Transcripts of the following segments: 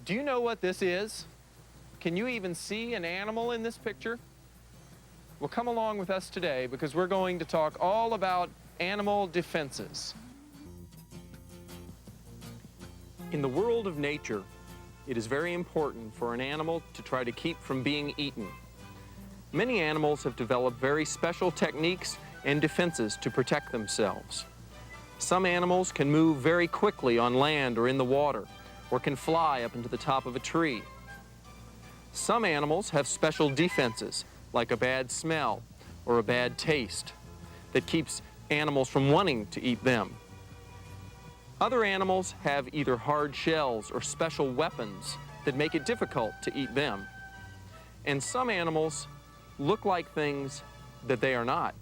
Do you know what this is? Can you even see an animal in this picture? Well, come along with us today because we're going to talk all about animal defenses. In the world of nature, it is very important for an animal to try to keep from being eaten. Many animals have developed very special techniques and defenses to protect themselves. Some animals can move very quickly on land or in the water, or can fly up into the top of a tree. Some animals have special defenses, like a bad smell or a bad taste, that keeps animals from wanting to eat them. Other animals have either hard shells or special weapons that make it difficult to eat them. And some animals look like things that they are not.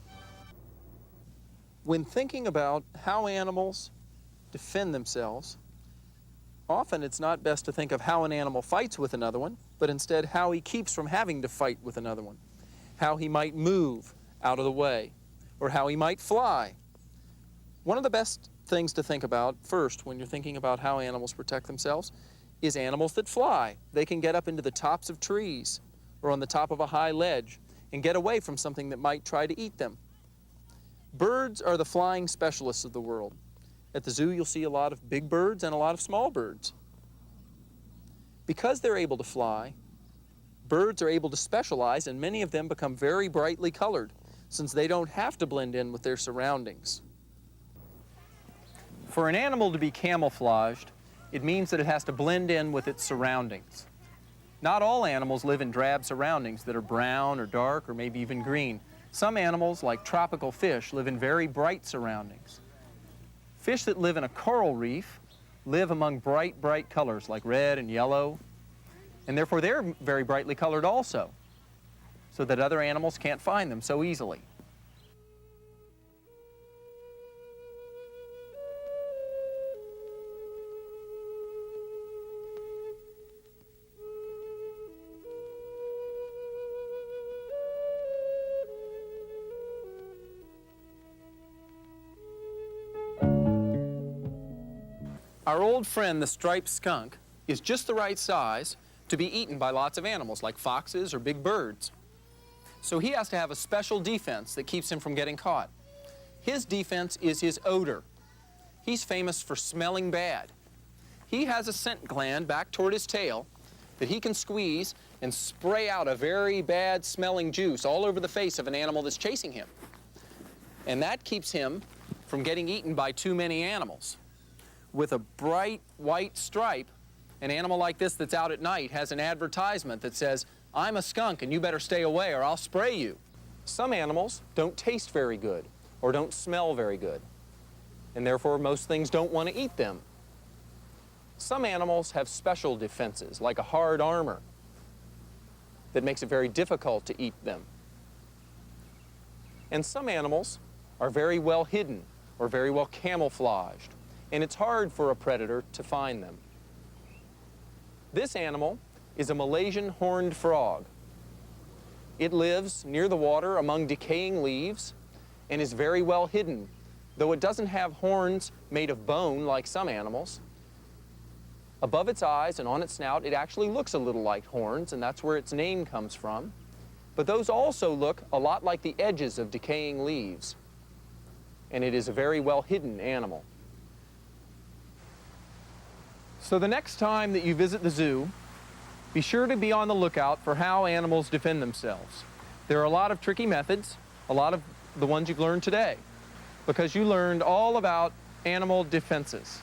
When thinking about how animals defend themselves, often it's not best to think of how an animal fights with another one, but instead how he keeps from having to fight with another one, how he might move out of the way, or how he might fly. One of the best things to think about first when you're thinking about how animals protect themselves is animals that fly. They can get up into the tops of trees or on the top of a high ledge and get away from something that might try to eat them. Birds are the flying specialists of the world. At the zoo, you'll see a lot of big birds and a lot of small birds. Because they're able to fly, birds are able to specialize, and many of them become very brightly colored, since they don't have to blend in with their surroundings. For an animal to be camouflaged, it means that it has to blend in with its surroundings. Not all animals live in drab surroundings that are brown or dark or maybe even green. Some animals, like tropical fish, live in very bright surroundings. Fish that live in a coral reef live among bright colors like red and yellow, and therefore they're very brightly colored also, so that other animals can't find them so easily. Our old friend, the striped skunk, is just the right size to be eaten by lots of animals like foxes or big birds. So he has to have a special defense that keeps him from getting caught. His defense is his odor. He's famous for smelling bad. He has a scent gland back toward his tail that he can squeeze and spray out a very bad smelling juice all over the face of an animal that's chasing him. And that keeps him from getting eaten by too many animals. With a bright white stripe, an animal like this that's out at night has an advertisement that says, "I'm a skunk and you better stay away or I'll spray you." Some animals don't taste very good or don't smell very good, and therefore most things don't want to eat them. Some animals have special defenses, like a hard armor, that makes it very difficult to eat them. And some animals are very well hidden or very well camouflaged, and it's hard for a predator to find them. This animal is a Malaysian horned frog. It lives near the water among decaying leaves and is very well hidden, though it doesn't have horns made of bone like some animals. Above its eyes and on its snout, it actually looks a little like horns, and that's where its name comes from. But those also look a lot like the edges of decaying leaves, and it is a very well hidden animal. So the next time that you visit the zoo, be sure to be on the lookout for how animals defend themselves. There are a lot of tricky methods, a lot of the ones you've learned today, because you learned all about animal defenses.